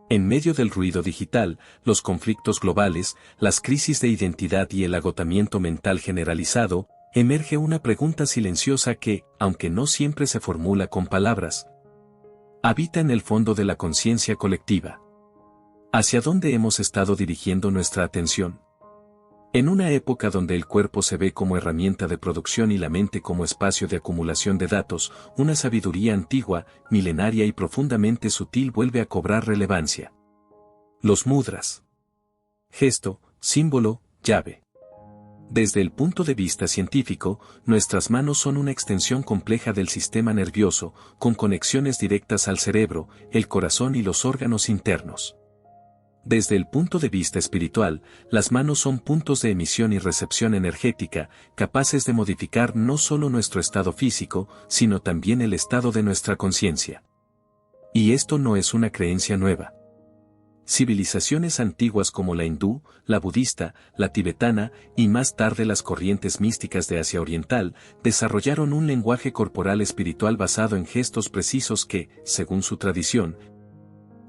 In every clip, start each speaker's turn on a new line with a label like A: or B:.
A: En medio del ruido digital, los conflictos globales, las crisis de identidad y el agotamiento mental generalizado, emerge una pregunta silenciosa que, aunque no siempre se formula con palabras, habita en el fondo de la conciencia colectiva. ¿Hacia dónde hemos estado dirigiendo nuestra atención? En una época donde el cuerpo se ve como herramienta de producción y la mente como espacio de acumulación de datos, una sabiduría antigua, milenaria y profundamente sutil vuelve a cobrar relevancia. Los mudras. Gesto, símbolo, llave. Desde el punto de vista científico, nuestras manos son una extensión compleja del sistema nervioso, con conexiones directas al cerebro, el corazón y los órganos internos. Desde el punto de vista espiritual, las manos son puntos de emisión y recepción energética, capaces de modificar no solo nuestro estado físico, sino también el estado de nuestra conciencia. Y esto no es una creencia nueva. Civilizaciones antiguas como la hindú, la budista, la tibetana y más tarde las corrientes místicas de Asia Oriental, desarrollaron un lenguaje corporal espiritual basado en gestos precisos que, según su tradición,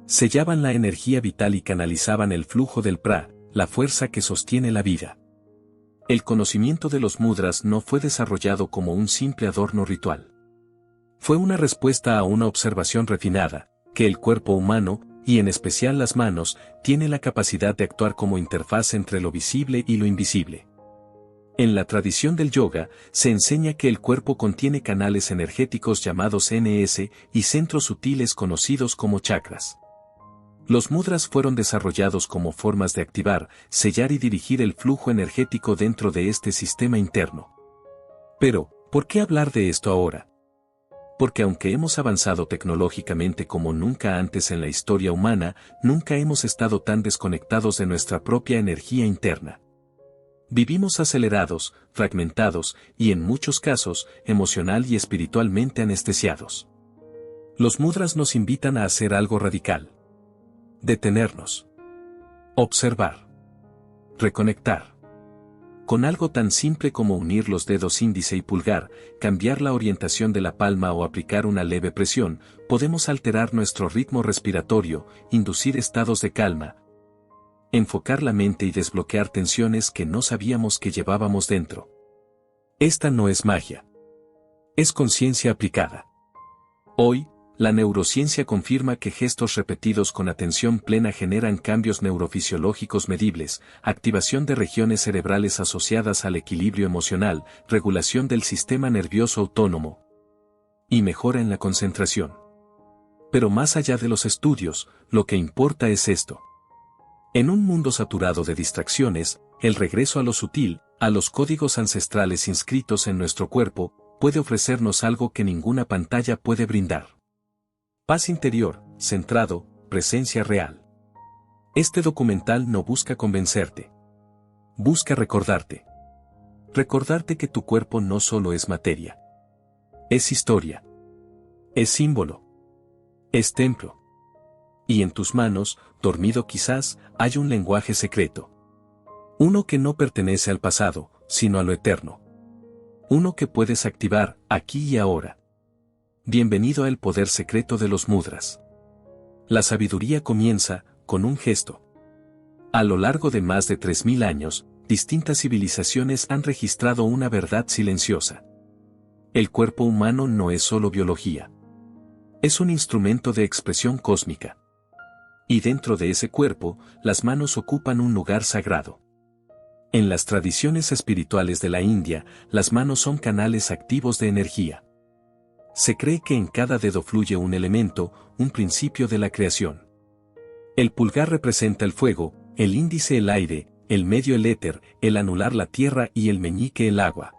A: sellaban la energía vital y canalizaban el flujo del prana, la fuerza que sostiene la vida. El conocimiento de los mudras no fue desarrollado como un simple adorno ritual. Fue una respuesta a una observación refinada, que el cuerpo humano, y en especial las manos, tiene la capacidad de actuar como interfaz entre lo visible y lo invisible. En la tradición del yoga, se enseña que el cuerpo contiene canales energéticos llamados NS y centros sutiles conocidos como chakras. Los mudras fueron desarrollados como formas de activar, sellar y dirigir el flujo energético dentro de este sistema interno. Pero, ¿por qué hablar de esto ahora? Porque aunque hemos avanzado tecnológicamente como nunca antes en la historia humana, nunca hemos estado tan desconectados de nuestra propia energía interna. Vivimos acelerados, fragmentados y en muchos casos, emocional y espiritualmente anestesiados. Los mudras nos invitan a hacer algo radical. Detenernos. Observar. Reconectar. Con algo tan simple como unir los dedos índice y pulgar, cambiar la orientación de la palma o aplicar una leve presión, podemos alterar nuestro ritmo respiratorio, inducir estados de calma, enfocar la mente y desbloquear tensiones que no sabíamos que llevábamos dentro. Esta no es magia. Es conciencia aplicada. Hoy, la neurociencia confirma que gestos repetidos con atención plena generan cambios neurofisiológicos medibles, activación de regiones cerebrales asociadas al equilibrio emocional, regulación del sistema nervioso autónomo y mejora en la concentración. Pero más allá de los estudios, lo que importa es esto. En un mundo saturado de distracciones, el regreso a lo sutil, a los códigos ancestrales inscritos en nuestro cuerpo, puede ofrecernos algo que ninguna pantalla puede brindar. Paz interior, centrado, presencia real. Este documental no busca convencerte. Busca recordarte. Recordarte que tu cuerpo no solo es materia. Es historia. Es símbolo. Es templo. Y en tus manos, dormido quizás, hay un lenguaje secreto. Uno que no pertenece al pasado, sino a lo eterno. Uno que puedes activar, aquí y ahora. Bienvenido al poder secreto de los mudras. La sabiduría comienza, con un gesto. A lo largo de más de 3000 años, distintas civilizaciones han registrado una verdad silenciosa. El cuerpo humano no es solo biología. Es un instrumento de expresión cósmica. Y dentro de ese cuerpo, las manos ocupan un lugar sagrado. En las tradiciones espirituales de la India, las manos son canales activos de energía. Se cree que en cada dedo fluye un elemento, un principio de la creación. El pulgar representa el fuego, el índice el aire, el medio el éter, el anular la tierra y el meñique el agua.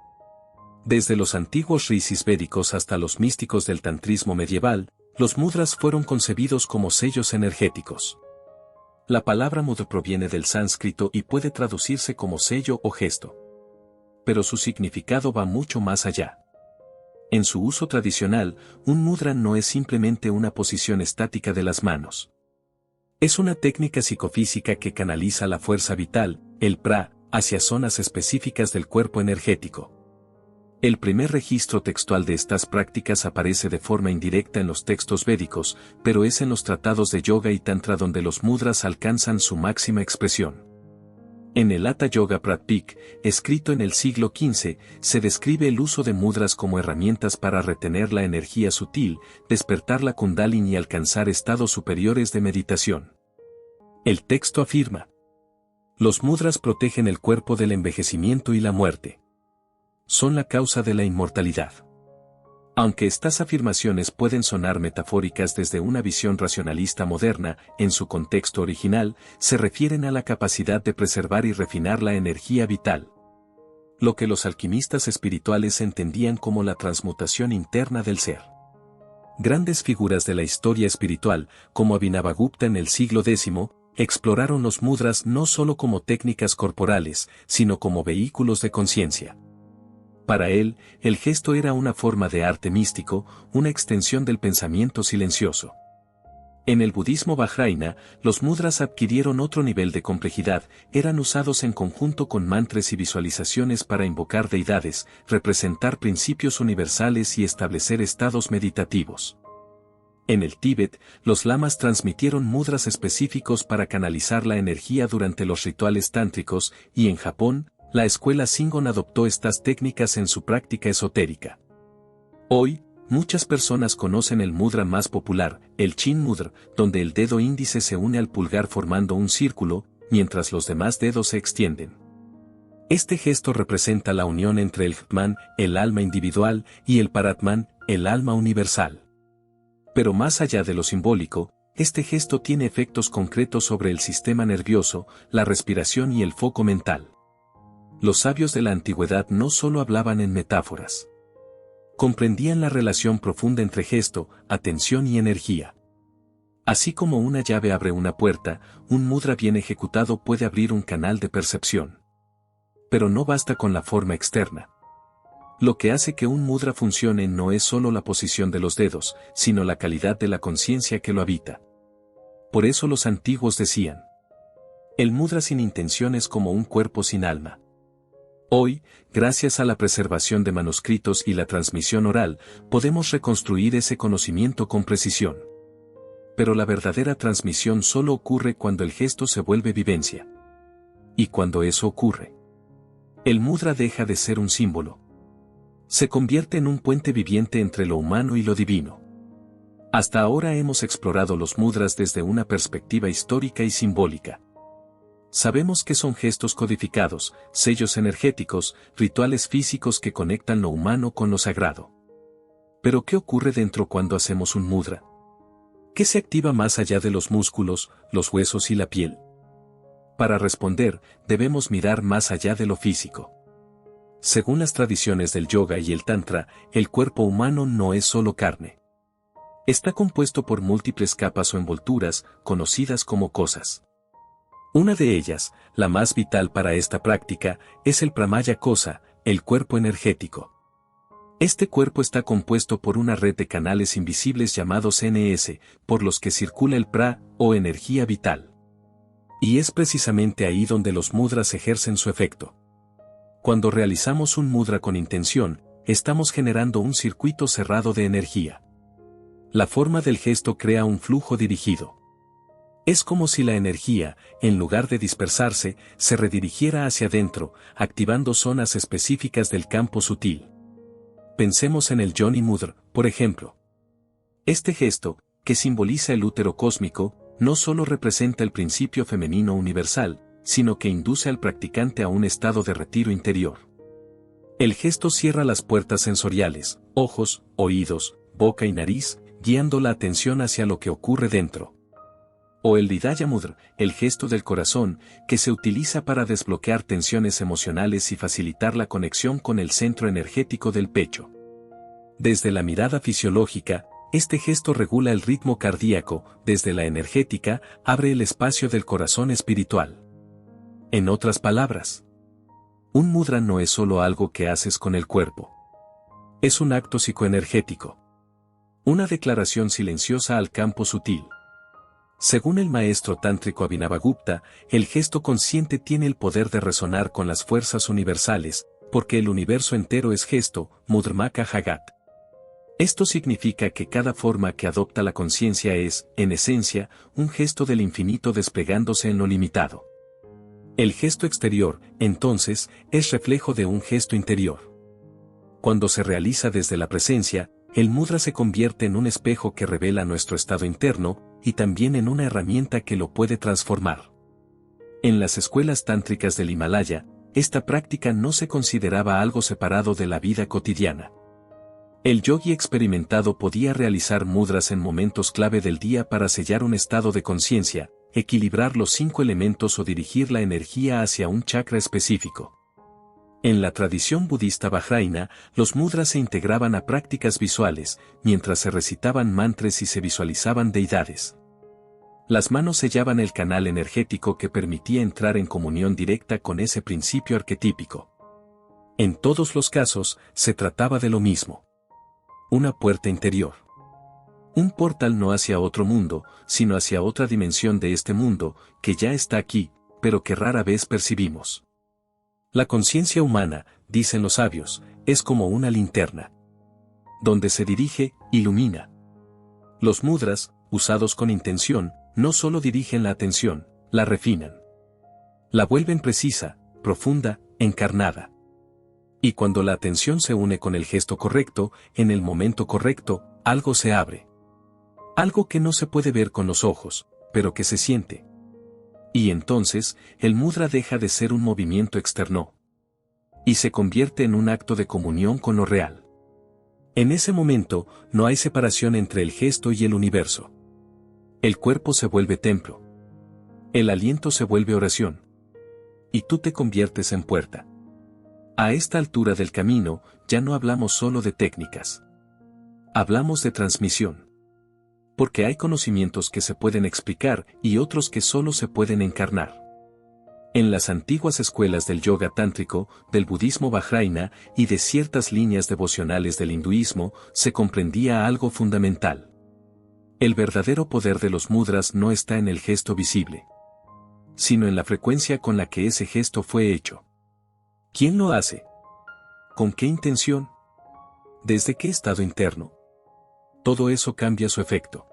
A: Desde los antiguos rishis védicos hasta los místicos del tantrismo medieval, los mudras fueron concebidos como sellos energéticos. La palabra mudra proviene del sánscrito y puede traducirse como sello o gesto. Pero su significado va mucho más allá. En su uso tradicional, un mudra no es simplemente una posición estática de las manos. Es una técnica psicofísica que canaliza la fuerza vital, el prana, hacia zonas específicas del cuerpo energético. El primer registro textual de estas prácticas aparece de forma indirecta en los textos védicos, pero es en los tratados de yoga y tantra donde los mudras alcanzan su máxima expresión. En el Hatha Yoga Pradipika, escrito en el siglo XV, se describe el uso de mudras como herramientas para retener la energía sutil, despertar la Kundalini y alcanzar estados superiores de meditación. El texto afirma: los mudras protegen el cuerpo del envejecimiento y la muerte. Son la causa de la inmortalidad. Aunque estas afirmaciones pueden sonar metafóricas desde una visión racionalista moderna, en su contexto original, se refieren a la capacidad de preservar y refinar la energía vital. Lo que los alquimistas espirituales entendían como la transmutación interna del ser. Grandes figuras de la historia espiritual, como Abhinavagupta en el siglo X, exploraron los mudras no solo como técnicas corporales, sino como vehículos de conciencia. Para él, el gesto era una forma de arte místico, una extensión del pensamiento silencioso. En el budismo Vajrayana, los mudras adquirieron otro nivel de complejidad, eran usados en conjunto con mantras y visualizaciones para invocar deidades, representar principios universales y establecer estados meditativos. En el Tíbet, los lamas transmitieron mudras específicos para canalizar la energía durante los rituales tántricos, y en Japón, la escuela Shingon adoptó estas técnicas en su práctica esotérica. Hoy, muchas personas conocen el mudra más popular, el Chin Mudra, donde el dedo índice se une al pulgar formando un círculo, mientras los demás dedos se extienden. Este gesto representa la unión entre el Atman, el alma individual, y el Paratman, el alma universal. Pero más allá de lo simbólico, este gesto tiene efectos concretos sobre el sistema nervioso, la respiración y el foco mental. Los sabios de la antigüedad no solo hablaban en metáforas. Comprendían la relación profunda entre gesto, atención y energía. Así como una llave abre una puerta, un mudra bien ejecutado puede abrir un canal de percepción. Pero no basta con la forma externa. Lo que hace que un mudra funcione no es solo la posición de los dedos, sino la calidad de la conciencia que lo habita. Por eso los antiguos decían: el mudra sin intención es como un cuerpo sin alma. Hoy, gracias a la preservación de manuscritos y la transmisión oral, podemos reconstruir ese conocimiento con precisión. Pero la verdadera transmisión solo ocurre cuando el gesto se vuelve vivencia. Y cuando eso ocurre, el mudra deja de ser un símbolo. Se convierte en un puente viviente entre lo humano y lo divino. Hasta ahora hemos explorado los mudras desde una perspectiva histórica y simbólica. Sabemos que son gestos codificados, sellos energéticos, rituales físicos que conectan lo humano con lo sagrado. Pero ¿qué ocurre dentro cuando hacemos un mudra? ¿Qué se activa más allá de los músculos, los huesos y la piel? Para responder, debemos mirar más allá de lo físico. Según las tradiciones del yoga y el tantra, el cuerpo humano no es solo carne. Está compuesto por múltiples capas o envolturas, conocidas como kosas. Una de ellas, la más vital para esta práctica, es el pramaya kosa, el cuerpo energético. Este cuerpo está compuesto por una red de canales invisibles llamados NS, por los que circula el pra, o energía vital. Y es precisamente ahí donde los mudras ejercen su efecto. Cuando realizamos un mudra con intención, estamos generando un circuito cerrado de energía. La forma del gesto crea un flujo dirigido. Es como si la energía, en lugar de dispersarse, se redirigiera hacia adentro, activando zonas específicas del campo sutil. Pensemos en el Yoni Mudra, por ejemplo. Este gesto, que simboliza el útero cósmico, no solo representa el principio femenino universal, sino que induce al practicante a un estado de retiro interior. El gesto cierra las puertas sensoriales, ojos, oídos, boca y nariz, guiando la atención hacia lo que ocurre dentro. O el Hridaya Mudra, el gesto del corazón, que se utiliza para desbloquear tensiones emocionales y facilitar la conexión con el centro energético del pecho. Desde la mirada fisiológica, este gesto regula el ritmo cardíaco, desde la energética, abre el espacio del corazón espiritual. En otras palabras, un mudra no es solo algo que haces con el cuerpo. Es un acto psicoenergético. Una declaración silenciosa al campo sutil. Según el maestro tántrico Abhinavagupta, el gesto consciente tiene el poder de resonar con las fuerzas universales, Porque el universo entero es gesto, Mudrmaka Jagat. Esto significa que cada forma que adopta la conciencia es, en esencia, un gesto del infinito desplegándose en lo limitado. El gesto exterior, entonces, es reflejo de un gesto interior. Cuando se realiza desde la presencia, el mudra se convierte en un espejo que revela nuestro estado interno, y también en una herramienta que lo puede transformar. En las escuelas tántricas del Himalaya, esta práctica no se consideraba algo separado de la vida cotidiana. El yogi experimentado podía realizar mudras en momentos clave del día para sellar un estado de conciencia, equilibrar los 5 elementos o dirigir la energía hacia un chakra específico. En la tradición budista vajrayana, los mudras se integraban a prácticas visuales, mientras se recitaban mantras y se visualizaban deidades. Las manos sellaban el canal energético que permitía entrar en comunión directa con ese principio arquetípico. En todos los casos, se trataba de lo mismo. Una puerta interior. Un portal no hacia otro mundo, sino hacia otra dimensión de este mundo, que ya está aquí, pero que rara vez percibimos. La conciencia humana, dicen los sabios, es como una linterna. Donde se dirige, ilumina. Los mudras, usados con intención, no solo dirigen la atención, la refinan. La vuelven precisa, profunda, encarnada. Y cuando la atención se une con el gesto correcto, en el momento correcto, algo se abre. Algo que no se puede ver con los ojos, pero que se siente. Y entonces, el mudra deja de ser un movimiento externo. Y se convierte en un acto de comunión con lo real. En ese momento, no hay separación entre el gesto y el universo. El cuerpo se vuelve templo. El aliento se vuelve oración. Y tú te conviertes en puerta. A esta altura del camino, ya no hablamos solo de técnicas. Hablamos de transmisión. Porque hay conocimientos que se pueden explicar y otros que solo se pueden encarnar. En las antiguas escuelas del yoga tántrico, del budismo vajrayana y de ciertas líneas devocionales del hinduismo, se comprendía algo fundamental. El verdadero poder de los mudras no está en el gesto visible, sino en la frecuencia con la que ese gesto fue hecho. ¿Quién lo hace? ¿Con qué intención? ¿Desde qué estado interno? Todo eso cambia su efecto.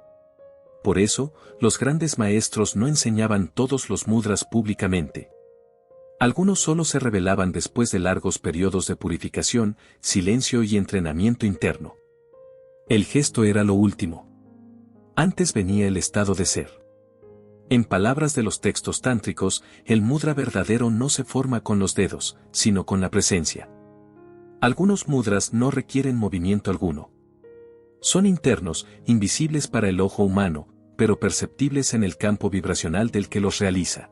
A: Por eso, los grandes maestros no enseñaban todos los mudras públicamente. Algunos solo se revelaban después de largos periodos de purificación, silencio y entrenamiento interno. El gesto era lo último. Antes venía el estado de ser. En palabras de los textos tántricos, el mudra verdadero no se forma con los dedos, sino con la presencia. Algunos mudras no requieren movimiento alguno. Son internos, invisibles para el ojo humano, pero perceptibles en el campo vibracional del que los realiza.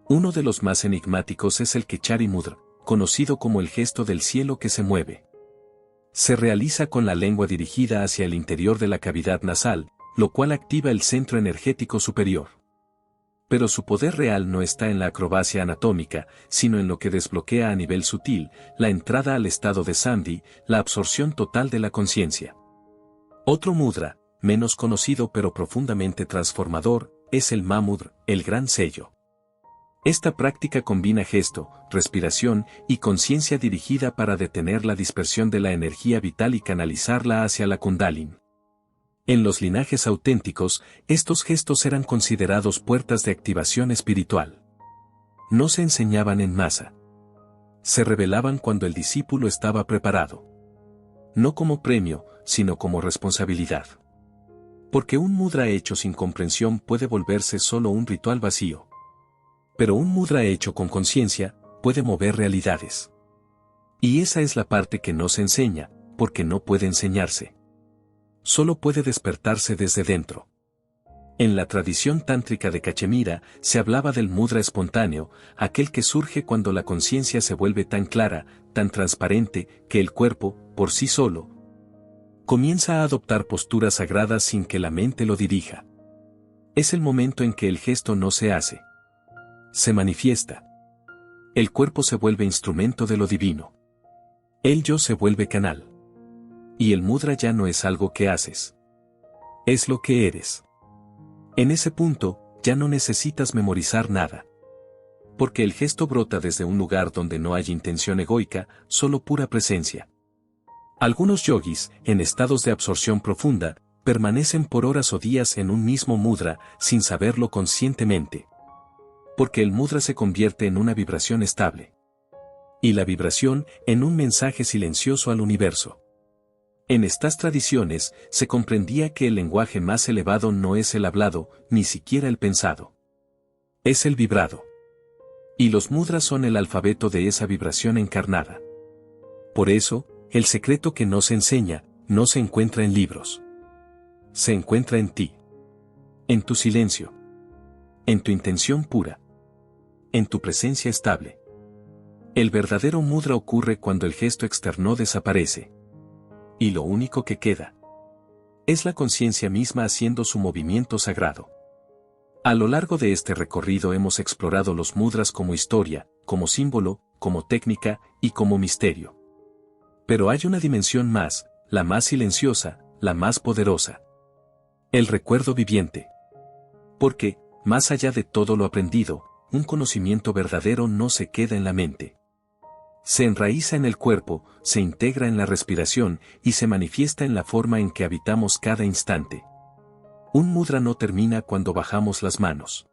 A: Uno de los más enigmáticos es el Kechari Mudra, conocido como el gesto del cielo que se mueve. Se realiza con la lengua dirigida hacia el interior de la cavidad nasal, lo cual activa el centro energético superior. Pero su poder real no está en la acrobacia anatómica, sino en lo que desbloquea a nivel sutil, la entrada al estado de Sandhi, la absorción total de la conciencia. Otro mudra, menos conocido pero profundamente transformador, es el Mahamudra, el gran sello. Esta práctica combina gesto, respiración y conciencia dirigida para detener la dispersión de la energía vital y canalizarla hacia la Kundalini. En los linajes auténticos, estos gestos eran considerados puertas de activación espiritual. No se enseñaban en masa. Se revelaban cuando el discípulo estaba preparado. No como premio, sino como responsabilidad. Porque un mudra hecho sin comprensión puede volverse solo un ritual vacío. Pero un mudra hecho con conciencia puede mover realidades. Y esa es la parte que no se enseña, porque no puede enseñarse. Solo puede despertarse desde dentro. En la tradición tántrica de Cachemira se hablaba del mudra espontáneo, aquel que surge cuando la conciencia se vuelve tan clara, tan transparente, que el cuerpo, por sí solo, comienza a adoptar posturas sagradas sin que la mente lo dirija. Es el momento en que el gesto no se hace. Se manifiesta. El cuerpo se vuelve instrumento de lo divino. El yo se vuelve canal. Y el mudra ya no es algo que haces. Es lo que eres. En ese punto, ya no necesitas memorizar nada. Porque el gesto brota desde un lugar donde no hay intención egoica, solo pura presencia. Algunos yogis, en estados de absorción profunda, permanecen por horas o días en un mismo mudra, sin saberlo conscientemente. Porque el mudra se convierte en una vibración estable. Y la vibración, en un mensaje silencioso al universo. En estas tradiciones, se comprendía que el lenguaje más elevado no es el hablado, ni siquiera el pensado. Es el vibrado. Y los mudras son el alfabeto de esa vibración encarnada. Por eso, el secreto que no se enseña, no se encuentra en libros. Se encuentra en ti. En tu silencio. En tu intención pura. En tu presencia estable. El verdadero mudra ocurre cuando el gesto externo desaparece. Y lo único que queda es la conciencia misma haciendo su movimiento sagrado. A lo largo de este recorrido hemos explorado los mudras como historia, como símbolo, como técnica y como misterio. Pero hay una dimensión más, la más silenciosa, la más poderosa. El recuerdo viviente. Porque, más allá de todo lo aprendido, un conocimiento verdadero no se queda en la mente. Se enraiza en el cuerpo, se integra en la respiración y se manifiesta en la forma en que habitamos cada instante. Un mudra no termina cuando bajamos las manos.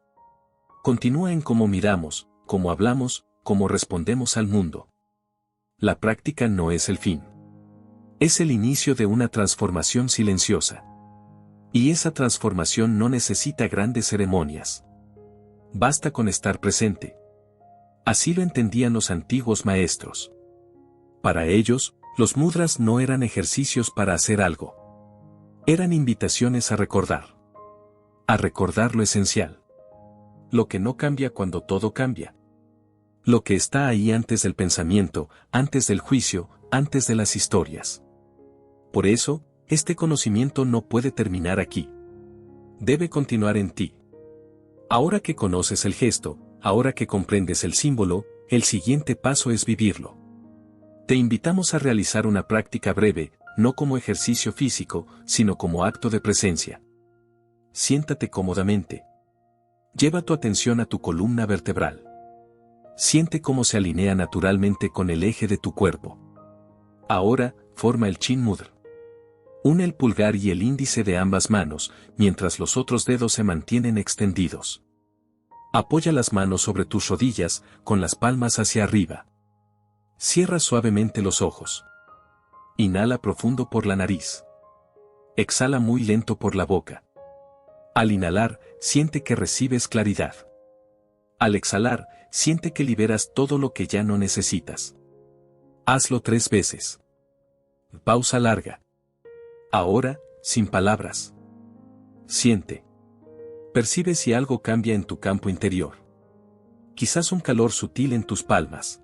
A: Continúa en cómo miramos, cómo hablamos, cómo respondemos al mundo. La práctica no es el fin. Es el inicio de una transformación silenciosa. Y esa transformación no necesita grandes ceremonias. Basta con estar presente. Así lo entendían los antiguos maestros. Para ellos, los mudras no eran ejercicios para hacer algo. Eran invitaciones a recordar. A recordar lo esencial. Lo que no cambia cuando todo cambia. Lo que está ahí antes del pensamiento, antes del juicio, antes de las historias. Por eso, este conocimiento no puede terminar aquí. Debe continuar en ti. Ahora que conoces el gesto, ahora que comprendes el símbolo, el siguiente paso es vivirlo. Te invitamos a realizar una práctica breve, no como ejercicio físico, sino como acto de presencia. Siéntate cómodamente. Lleva tu atención a tu columna vertebral. Siente cómo se alinea naturalmente con el eje de tu cuerpo. Ahora, forma el Chin Mudra. Une el pulgar y el índice de ambas manos, mientras los otros dedos se mantienen extendidos. Apoya las manos sobre tus rodillas, con las palmas hacia arriba. Cierra suavemente los ojos. Inhala profundo por la nariz. Exhala muy lento por la boca. Al inhalar, siente que recibes claridad. Al exhalar, siente que liberas todo lo que ya no necesitas. Hazlo 3 veces. Pausa larga. Ahora, sin palabras. Siente. Percibe si algo cambia en tu campo interior. Quizás un calor sutil en tus palmas.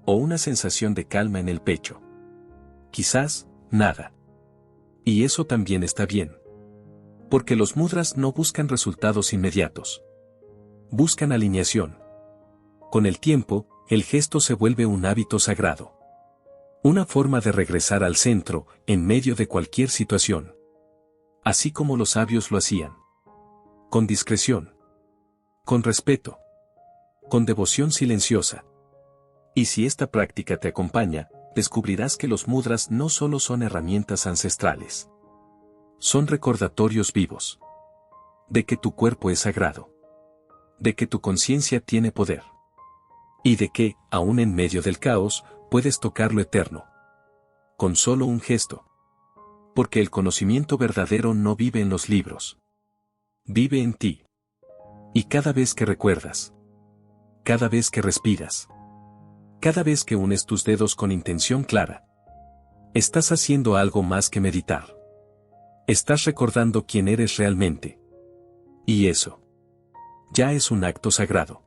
A: O una sensación de calma en el pecho. Quizás, nada. Y eso también está bien. Porque los mudras no buscan resultados inmediatos. Buscan alineación. Con el tiempo, el gesto se vuelve un hábito sagrado. Una forma de regresar al centro, en medio de cualquier situación. Así como los sabios lo hacían. Con discreción. Con respeto. Con devoción silenciosa. Y si esta práctica te acompaña, descubrirás que los mudras no solo son herramientas ancestrales. Son recordatorios vivos. De que tu cuerpo es sagrado. De que tu conciencia tiene poder. Y de que, aún en medio del caos, puedes tocar lo eterno. Con solo un gesto. Porque el conocimiento verdadero no vive en los libros. Vive en ti. Y cada vez que recuerdas. Cada vez que respiras. Cada vez que unes tus dedos con intención clara. Estás haciendo algo más que meditar. Estás recordando quién eres realmente. Y eso. Ya es un acto sagrado.